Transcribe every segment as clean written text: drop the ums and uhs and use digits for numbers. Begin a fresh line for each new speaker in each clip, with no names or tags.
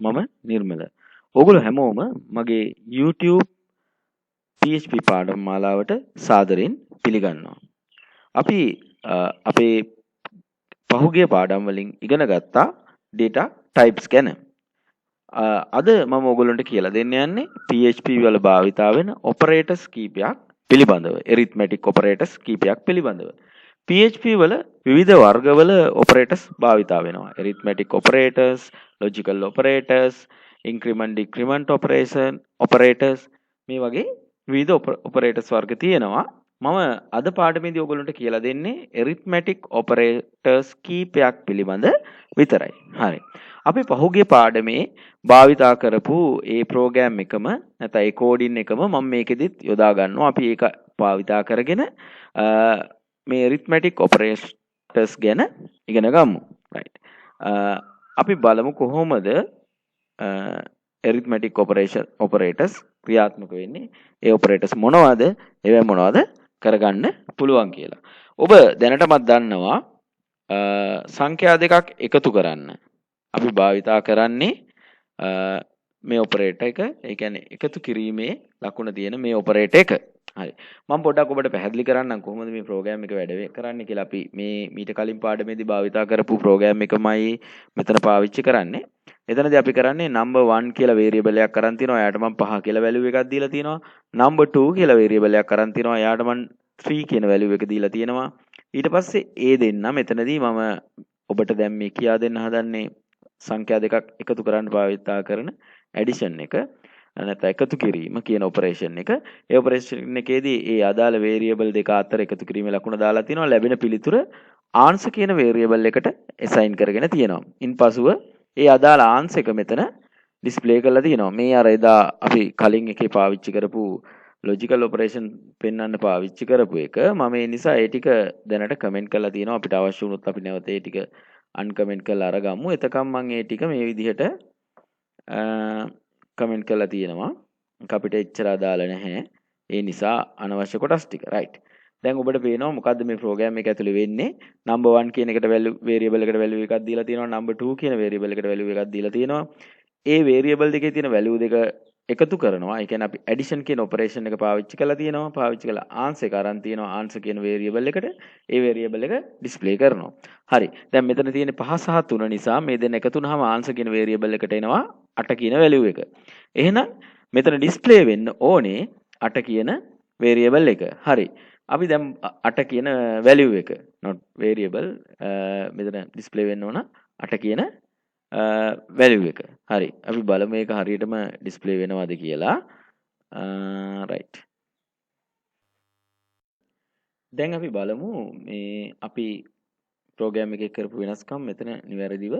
මම නිර්මල. ඔගොල්ලෝ හැමෝම මගේ YouTube PHP පාඩම් මාලාවට සාදරයෙන් පිළිගන්නවා. අපි අපේ පහුගිය පාඩම් වලින් ඉගෙන ගත්තා data types ගැන. අද මම ඔයගොල්ලන්ට කියලා දෙන්න යන්නේ PHP වල භාවිතා වෙන operators කීපයක් පිළිබඳව. arithmetic operators කීපයක් පිළිබඳව. PHP වල විවිධ වර්ගවල operators භාවිතා වෙනවා. arithmetic operators, logical operators, increment decrement operators මේ වගේ විවිධ operators වර්ග තියෙනවා. මම අද පාඩමේදී ඔයගොල්ලන්ට කියලා දෙන්නේ arithmetic operators කීපයක් පිළිබඳ විතරයි. හරි. අපි පහුගිය පාඩමේ භාවිතා කරපු ඒ ප්‍රෝග්‍රෑම් එකම නැත්නම් ඒ කෝඩින් එකම මම මේකෙදිත් යොදා ගන්නවා. අපි ඒක භාවිතා කරගෙන මේ arithmetic operators ගැන ඉගෙන ගමු. right. අපි බලමු කොහොමද arithmetic operators ක්‍රියාත්මක වෙන්නේ. ඒ operators මොනවද? ඒවා මොනවද කරගන්න පුළුවන් කියලා. ඔබ දැනටමත් දන්නවා සංඛ්‍යා දෙකක් එකතු කරන්න අපි භාවිතා කරන්නේ මේ ඔපරේටර් එක. ඒ කියන්නේ එකතු කිරීමේ ලකුණ තියෙන මේ ඔපරේටර් එක. හරි. මම පොඩ්ඩක් ඔබට පැහැදිලි කරන්නම් කොහොමද මේ ප්‍රෝග්‍රෑම් එක වැඩ කරන්නේ කියලා. අපි මේ මීට කලින් පාඩමේදී භාවිතා කරපු ප්‍රෝග්‍රෑම් එකමයි මෙතන පාවිච්චි කරන්නේ. එතනදී අපි කරන්නේ number 1 කියලා වේරියබල් එකක් අරන් තිනවා. එයාට මම 5 කියලා වැලියු එකක් දීලා තිනවා. number 2 කියලා වේරියබල් එකක් අරන් තිනවා. එයාට මම 3 කියන වැලියු එක දීලා තියෙනවා. ඊට පස්සේ ඒ දෙන්න මෙතනදී මම ඔබට දැන් මේ කියා දෙන්න හදන්නේ සංඛ්‍යා දෙකක් එකතු කරන්න භාවිතා කරන ඇඩිෂන් එක නැත්නම් එකතු කිරීම කියන ඔපරේෂන් එක. ඒ ඔපරේෂන් එකේදී ඒ අදාළ වේරියබල් දෙක අතර එකතු කිරීමේ ලකුණ දාලා තිනවා. ලැබෙන පිළිතුර answer කියන වේරියබල් එකට assign කරගෙන තියෙනවා. ඉන්පසුව ඒ අදාළ answer එක මෙතන display කරලා තියෙනවා. මේ අර එදා අපි කලින් එකේ පාවිච්චි කරපු logical operation පෙන්වන්න පාවිච්චි කරපු එක. මම ඒ නිසා ඒ ටික දැනට කමෙන්ට් කරලා තියෙනවා. අපිට අවශ්‍ය වුණොත් අපි නැවත ඒ ටික අන්කමෙන්ට් කරලා අරගමු. එතකම් මම ඒ ටික මේ විදිහට කමෙන්ට් කරලා තියෙනවා. අපිට එච්චර අදාළ නැහැ. ඒ නිසා අනවශ්‍ය කොටස් ටික. right. දැන් ඔබට පේනවා මොකද්ද මේ ප්‍රෝග්‍රෑම් එක ඇතුලේ වෙන්නේ. number 1 කියන එකට variable එකට value එකක් දීලා තියෙනවා. number 2 කියන variable එකට value එකක් දීලා තියෙනවා. ඒ variable දෙකේ තියෙන value දෙක එකතු කරනවා. ඒ කියන්නේ අපි addition කියන operation එක පාවිච්චි කරලා තියෙනවා. පාවිච්චි කරලා answer එක අරන් තියෙනවා. answer කියන variable එකට ඒ variable එක display කරනවා. හරි. දැන් මෙතන තියෙන 5 සහ 3 නිසා මේ දෙන්න එකතු වුනහම answer කියන variable එකට එනවා 8 කියන value එක. එහෙනම් මෙතන display වෙන්න ඕනේ 8 කියන variable එක. හරි. අපි දැන් 8 කියන value එක not variable මෙතන display වෙන්න ඕන 8 කියන value එක. හරි. අපි බලමු මේක හරියටම display වෙනවද කියලා. right. දැන් අපි බලමු මේ අපි program එකේ කරපු වෙනස්කම් මෙතන නිවැරදිව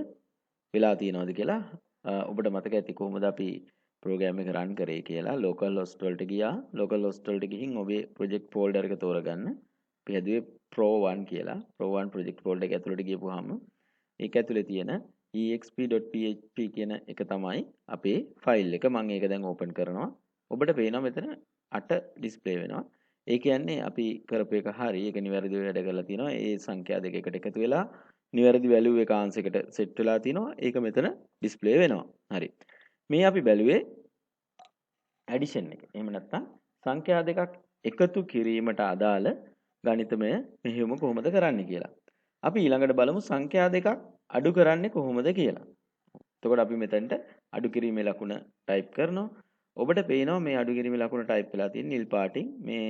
වෙලා තියෙනවද කියලා. ඔබට මතක ඇති කොහොමද අපි program එක run කරේ කියලා. local host වලට ගියා. local host වලට ගිහින් ඔබේ project folder එක තෝරගන්න. අපි හැදුවේ pro1 කියලා. pro1 project folder එක ඇතුළට ගියපුවාම ඒක ඇතුලේ තියෙන exp.php කියන එක තමයි අපේ ෆයිල් එක. මම ඒක දැන් ඕපන් කරනවා. ඔබට පේනවා මෙතන 8 ඩිස්ප්ලේ වෙනවා. ඒ කියන්නේ අපි කරපු එක හරි. ඒක නිවැරදිව වැඩ කරලා තියෙනවා. ඒ සංඛ්‍යා දෙක එකට එකතු වෙලා නිවැරදි වැලියු එක answer එකට සෙට් වෙලා තිනවා. ඒක මෙතන ඩිස්ප්ලේ වෙනවා. හරි. මේ අපි බැලුවේ ඇඩිෂන් එක. එහෙම නැත්නම් සංඛ්‍යා දෙකක් එකතු කිරීමට අදාළ ගණිතමය මෙහෙයුම කොහොමද කරන්නේ කියලා. අපි ඊළඟට බලමු සංඛ්‍යා දෙකක් අඩු කරන්නේ කොහොමද කියලා. එතකොට අපි මෙතනට අඩු කිරීමේ ලකුණ ටයිප් කරනවා. ඔබට පේනවා මේ අඩු කිරීමේ ලකුණ ටයිප් වෙලා තියෙන නිල් පාටින් මේ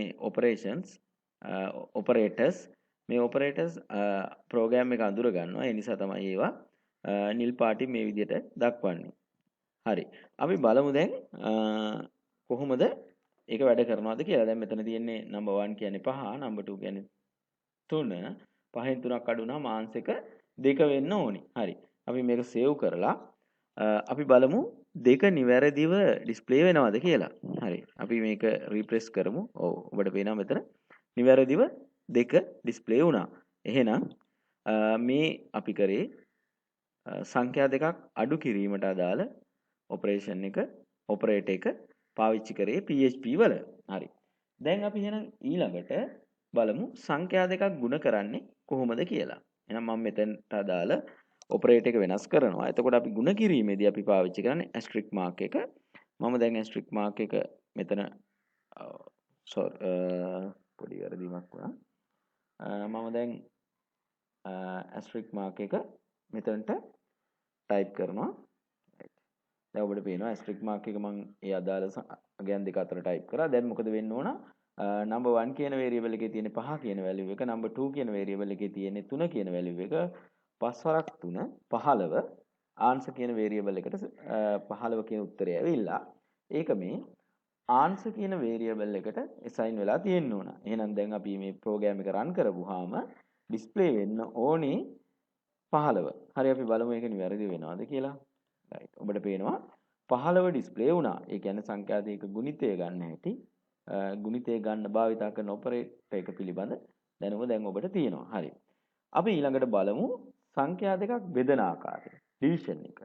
operators මේ operators program එක අඳුර ගන්නවා. ඒ නිසා තමයි ඒවා නිල් පාටින් මේ විදිහට දක්වන්නේ. හරි. අපි බලමු දැන් කොහොමද ඒක වැඩ කරනවද කියලා. දැන් මෙතන තියෙන්නේ number 1 කියන්නේ 5, number 2 කියන්නේ 3. 5න් 3ක් අඩු වුණාම answer එක 2 වෙන්න ඕනි. හරි. අපි මේක save කරලා අපි බලමු දෙක නිවැරදිව display වෙනවද කියලා. හරි. අපි මේක refresh කරමු. ඔව්. ඔබට පේනවා මෙතන නිවැරදිව දෙක display වුණා. එහෙනම් මේ අපි කරේ සංඛ්‍යා දෙකක් අඩු කිරීමට අදාළ operation එක operator එක පාවිච්චි කරේ PHP වල. හරි. දැන් අපි එහෙනම් ඊළඟට බලමු සංඛ්‍යා දෙකක් ගුණ කරන්නේ කොහොමද කියලා. එහෙනම් මම මෙතනට අදාළ ඔපරේටර් එක වෙනස් කරනවා. එතකොට අපි ගුණ කිරීමේදී අපි පාවිච්චි කරන්නේ ඇස්ට්‍රික් මාක් එක. මම දැන් ඇස්ට්‍රික් මාක් එක මෙතන පොඩි වැරදීමක් වුණා. මම දැන් ඇස්ට්‍රික් මාක් එක මෙතනට ටයිප් කරනවා. දැන් ඔබට පේනවා ඇස්ට්‍රික් මාක් එක මම ඒ අදාළ අගයන් දෙක අතර ටයිප් කරා. දැන් මොකද වෙන්න ඕන? number 1 කියන වේරියබල් එකේ තියෙන 5 කියන වැලියු එක, number 2 කියන වේරියබල් එකේ තියෙන 3 කියන වැලියු එක 5 වරක් 3 15 answer කියන වේරියබල් එකට 15 කියන උත්තරය ඇවිල්ලා ඒක මේ answer කියන වේරියබල් එකට assign වෙලා තියෙන්න ඕන. එහෙනම් දැන් අපි මේ ප්‍රෝග්‍රෑම් එක රන් කරපුවාම ඩිස්ප්ලේ වෙන්න ඕනේ 15. හරි අපි බලමු ඒක නිවැරදි වෙනවද කියලා. right. ඔබට පේනවා 15 ඩිස්ප්ලේ වුණා. ඒ කියන්නේ සංඛ්‍යා දෙක ගුණිතය ගන්න හැටි ගුණිතය ගන්න භාවිතා කරන ඔපරේටර් එක පිළිබඳ දැනුම දැන් ඔබට තියෙනවා. හරි. අපි ඊළඟට බලමු සංඛ්‍යා දෙකක් බෙදන ආකාරය. ඩිවිෂන් එක.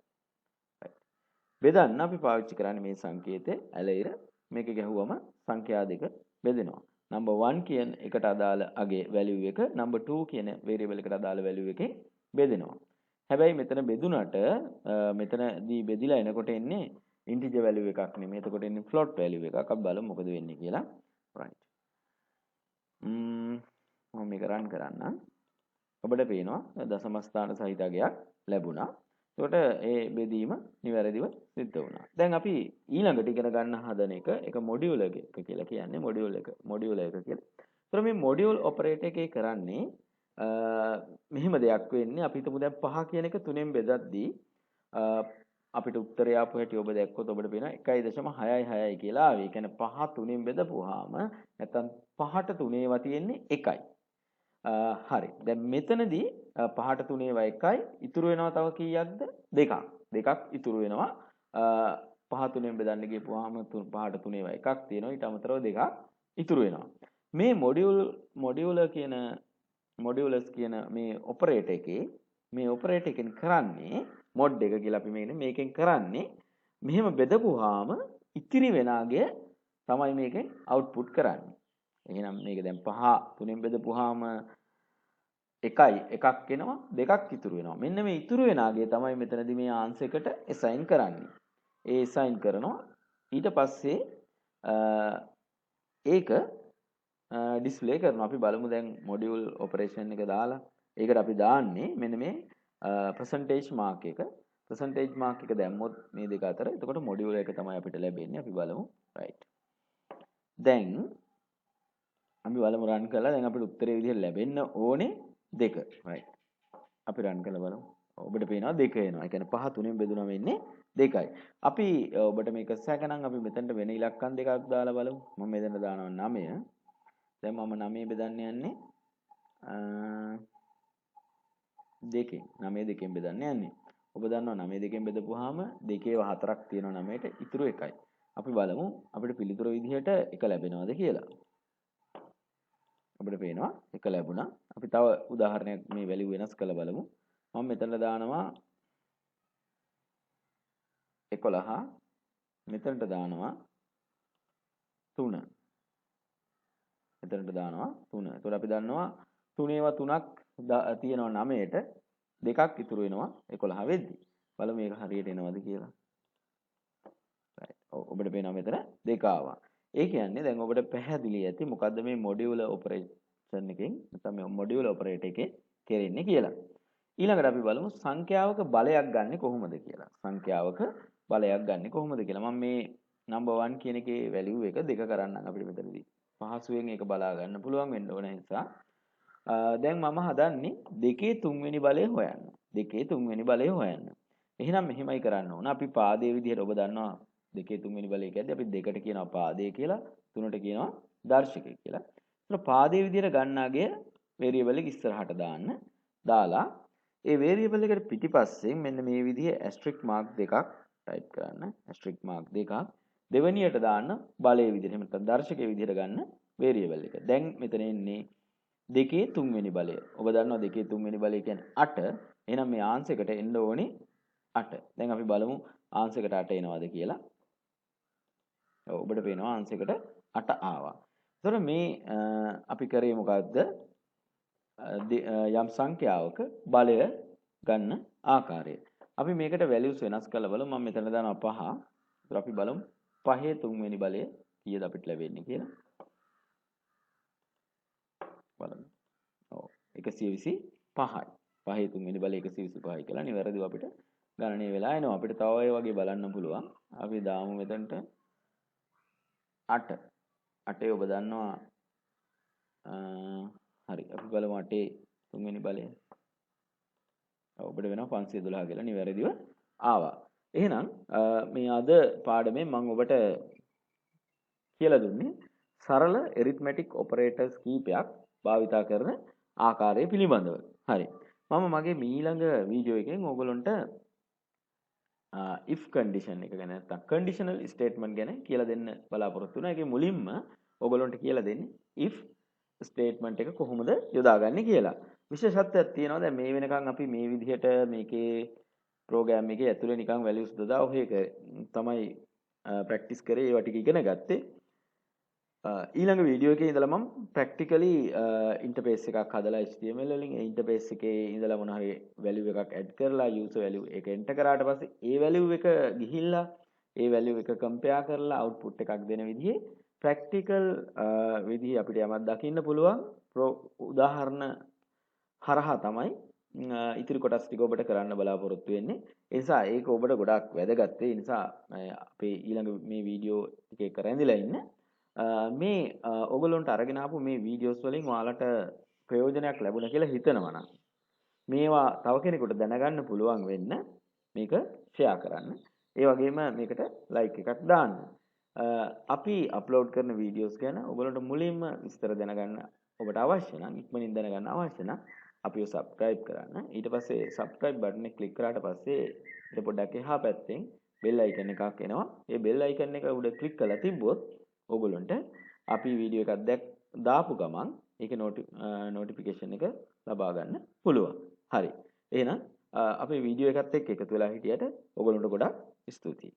බෙදන්න අපි පාවිච්චි කරන්නේ මේ සංකේතය ඇලෙයිර මේක ගැහුවම සංඛ්‍යා දෙක බෙදෙනවා. number 1 කියන එකට අදාළ අගේ වැලියු එක number 2 කියන වේරියබල් එකට අදාළ වැලියු එකෙන් බෙදෙනවා. හැබැයි මෙතන බෙදුනට මෙතනදී බෙදිලා එනකොට එන්නේ ඉන්ටිජර් වැලියු එකක් නෙමෙයි. එතකොට එන්නේ ෆ්ලෝට් වැලියු එකක්. අපි බලමු මොකද වෙන්නේ කියලා. right. මම මේක රන් කරන්න. ඔබට පේනවා දශම ස්ථාන සහිත අගයක් ලැබුණා. එතකොට ඒ බෙදීම නිවැරදිව සිද්ධ වුණා. දැන් අපි ඊළඟට ඉගෙන ගන්න හදන එක මොඩියුල් එක කියලා කියන්නේ මොඩියුල් එක කියලා. ඒතර මේ මොඩියුල් ඔපරේටර් එකේ කරන්නේ මෙහෙම දෙයක් වෙන්නේ. අපි හිතමු දැන් 5 කියන එක 3ෙන් බෙදද්දී අපිට උත්තරය ආපු හැටි ඔබ දැක්කොත් ඔබට පේනවා 1.66 කියලා ආවේ. ඒ කියන්නේ 5 3ෙන් බෙදපුවාම නැත්තම් 5ට 3 ඒවා තියෙන්නේ 1යි. හරි. දැන් මෙතනදී 5ට 3 ඒවා 1යි. ඉතුරු වෙනවා තව කීයක්ද? 2ක්. 2ක් ඉතුරු වෙනවා. 5 3ෙන් බෙදන්න ගියපුවාම 5ට 3 ඒවා 1ක් තියෙනවා. ඊට අමතරව 2ක් ඉතුරු වෙනවා. මේ මොඩියුලස් කියන මේ ඔපරේටර් එකෙන් කරන්නේ මොඩ් එක කියලා අපි මේකෙන් කරන්නේ මෙහෙම බෙදපුවාම ඉතිරි වෙන අගය තමයි මේකෙන් අවුට්පුට් කරන්නේ. එහෙනම් මේක දැන් 5 3ෙන් බෙදපුවාම 1යි 1ක් එනවා 2ක් ඉතුරු වෙනවා. මෙන්න මේ ඉතුරු වෙන අගය තමයි මෙතනදී මේ ආන්සර් එකට assign කරන්නේ. ඒ assign කරනවා ඊට පස්සේ ඒක ඩිස්ප්ලේ කරනවා. අපි බලමු දැන් මොඩියුල් ඔපරේෂන් එක දාලා. ඒකට අපි දාන්නේ මෙන්න මේ percentage mark එක. percentage mark එක දැම්මොත් මේ දෙක අතර එතකොට මොඩියුල් එක තමයි අපිට ලැබෙන්නේ. අපි බලමු. right. දැන් අපි බලමු රන් කරලා දැන් අපිට උත්තරේ විදිහට ලැබෙන්න ඕනේ 2. right. අපි රන් කරලා බලමු. ඔබට පේනවා 2 එනවා. ඒ කියන්නේ 5 3ෙන් බෙදුනම වෙන්නේ 2යි. අපි ඔබට මේක සැකනම් අපි මෙතනට වෙන ඉලක්කම් දෙකක් දාලා බලමු. මම මෙතන දානවා 9. දැන් මම 9 බෙදන්න යන්නේ 2කින්. 9 2කින් බෙදන්න යන්නේ. ඔබ දන්නවා 9 2කින් බෙදපුවාම 2ව 4ක් තියෙනවා 9ට ඉතුරු 1යි. අපි බලමු අපිට පිළිතුරු විදිහට 1 ලැබෙනවද කියලා. අපිට පේනවා 1 ලැබුණා. අපි තව උදාහරණයක් මේ වැලියු වෙනස් කරලා බලමු. මම මෙතන දානවා 11. මෙතනට දානවා 3. මෙතනට දානවා 3. එතකොට අපි දන්නවා 3ව 3ක් තියෙනවා 9ට 2ක් ඉතුරු වෙනවා 11 වෙද්දි. බලමු මේක හරියට එනවද කියලා. right. ඔබට පේනවා මෙතන 2 ආවා. ඒ කියන්නේ දැන් ඔබට පැහැදිලි ඇති මොකද්ද මේ මොඩියුල ඔපරේෂන් එකෙන් නැත්නම් මේ මොඩියුල ඔපරේටර් එකේ කෙරෙන්නේ කියලා. ඊළඟට අපි බලමු සංඛ්‍යාවක බලයක් ගන්නෙ කොහොමද කියලා. සංඛ්‍යාවක බලයක් ගන්නෙ කොහොමද කියලා. මම මේ number 1 කියන එකේ වැලියු එක 2 කරන්නම් අපිට මෙතනදී. පහසුවෙන් ඒක බලා ගන්න පුළුවන් වෙන්න ඕන නිසා දැන් මම හදන්නේ 2 3වෙනි බලය හොයන්න. 2 3වෙනි බලය හොයන්න. එහෙනම් මෙහෙමයි කරන්න ඕන. අපි පාදයේ විදිහට ඔබ දන්නවා 2 3වෙනි බලය කියද්දී අපි 2ට කියනවා පාදය කියලා, 3ට කියනවා දර්ශකය කියලා. ඒතර පාදයේ විදිහට ගන්නාගේ වේරියබල් එක ඉස්සරහට දාලා ඒ වේරියබල් එකට පිටිපස්සෙන් මෙන්න මේ විදිහේ ඇස්ට්‍රික් මාක් දෙකක් ටයිප් කරන්න. ඇස්ට්‍රික් මාක් දෙකක් දෙවෙනියට දාන්න බලයේ විදිහට නැත්නම් දර්ශකයේ විදිහට ගන්න වේරියබල් එක. දැන් මෙතන එන්නේ 2 3වෙනි බලය. ඔබ දන්නවා 2 3වෙනි බලය කියන්නේ 8. එහෙනම් මේ ආන්සර් එකට එන්න ඕනේ 8. දැන් අපි බලමු ආන්සර් එකට 8 එනවද කියලා. ඔව් ඔබට පේනවා ආන්සර් එකට 8 ආවා. ඒතර මේ අපි කරේ මොකද්ද? යම් සංඛ්‍යාවක බලය ගන්න ආකාරය. අපි මේකට values වෙනස් කරලා බලමු. මම මෙතන දානවා 5. ඒත් අපි බලමු 5 තුන්වෙනි බලය කීයද අපිට ලැබෙන්නේ කියලා. බලමු. ඔව් 125යි. 5 තුන්වෙනි බලය 125යි කියලා නිවැරදිව අපිට ගණනය වෙලා එනවා. අපිට තව ඒ වගේ බලන්න පුළුවන්. අපි දාමු මෙතනට 8. 8 ඔබ දන්නවා හරි. අපි බලමු 8 තුන්වෙනි බලය. ඔබට වෙනවා 512 කියලා නිවැරදිව ආවා. එහෙනම් මේ අද පාඩමේ මම ඔබට කියලා දුන්නේ සරල arithmetic operators කීපයක් භාවිතා කරන ආකාරය පිළිබඳව. හරි. මම මගේ ඊළඟ වීඩියෝ එකෙන් ඕගොල්ලන්ට if condition එක ගැන නැත්නම් conditional statement ගැන කියලා දෙන්න බලාපොරොත්තු වෙනවා. ඒකේ මුලින්ම ඕගොල්ලන්ට කියලා දෙන්නේ if statement එක කොහොමද යොදාගන්නේ කියලා. විශේෂත්වයක් තියෙනවා. දැන් මේ වෙනකන් අපි මේ විදිහට මේකේ ප්‍රෝග්‍රෑම් එකේ ඇතුලේ නිකන් values දදා ඔහේ තමයි ප්‍රැක්ටිස් කරේ ඒවා ටික ඉගෙන ගත්තේ. ඊළඟ වීඩියෝ එකේ ඉඳලා මම ප්‍රැක්ටිකලි ඉන්ටර්ෆේස් එකක් හදලා HTML වලින් ඒ ඉන්ටර්ෆේස් එකේ ඉඳලා මොන හරි value එකක් add කරලා user value එක enter කරාට පස්සේ ඒ value එක ගිහිල්ලා ඒ value එක compare කරලා output එකක් දෙන විදිහේ ප්‍රැක්ටිකල් විදිහ අපිට යමක් දකින්න පුළුවන් උදාහරණ හරහා තමයි ඉතිරි කොටස් ටික ඔබට කරන්න බලාපොරොත්තු වෙන්නේ. ඒ නිසා ඒක ඔබට ගොඩාක් වැදගත්. ඒ නිසා අපේ ඊළඟ මේ වීඩියෝ ටිකේ කරැඳිලා ඉන්න. මේ ඔයගොල්ලන්ට අරගෙන ආපු මේ වීඩියෝස් වලින් ඔයාලට ප්‍රයෝජනයක් ලැබුණා කියලා හිතනවා නම් මේවා තව කෙනෙකුට දැනගන්න පුළුවන් වෙන්න මේක ෂෙයා කරන්න. ඒ වගේම මේකට ලයික් එකක් දාන්න. අපි අප්ලෝඩ් කරන වීඩියෝස් ගැන ඔයගොල්ලන්ට මුලින්ම විස්තර දැනගන්න ඔබට අවශ්‍ය නම් ඉක්මනින් දැනගන්න අවශ්‍ය නම් අපිව subscribe කරන්න. ඊට පස්සේ subscribe button එක click කරාට පස්සේ ඊට පොඩ්ඩක් එහා පැත්තෙන් bell icon එකක් එනවා. ඒ bell icon එක උඩ click කරලා තිබ්බොත් ඕගොල්ලන්ට අපි වීඩියෝ එකක් දාපු ගමන් ඒකේ notification එක ලබා ගන්න පුළුවන්. හරි. එහෙනම් අපේ වීඩියෝ එකත් එක්ක එකතු වෙලා හිටියට ඕගොල්ලන්ට ගොඩාක් ස්තුතියි.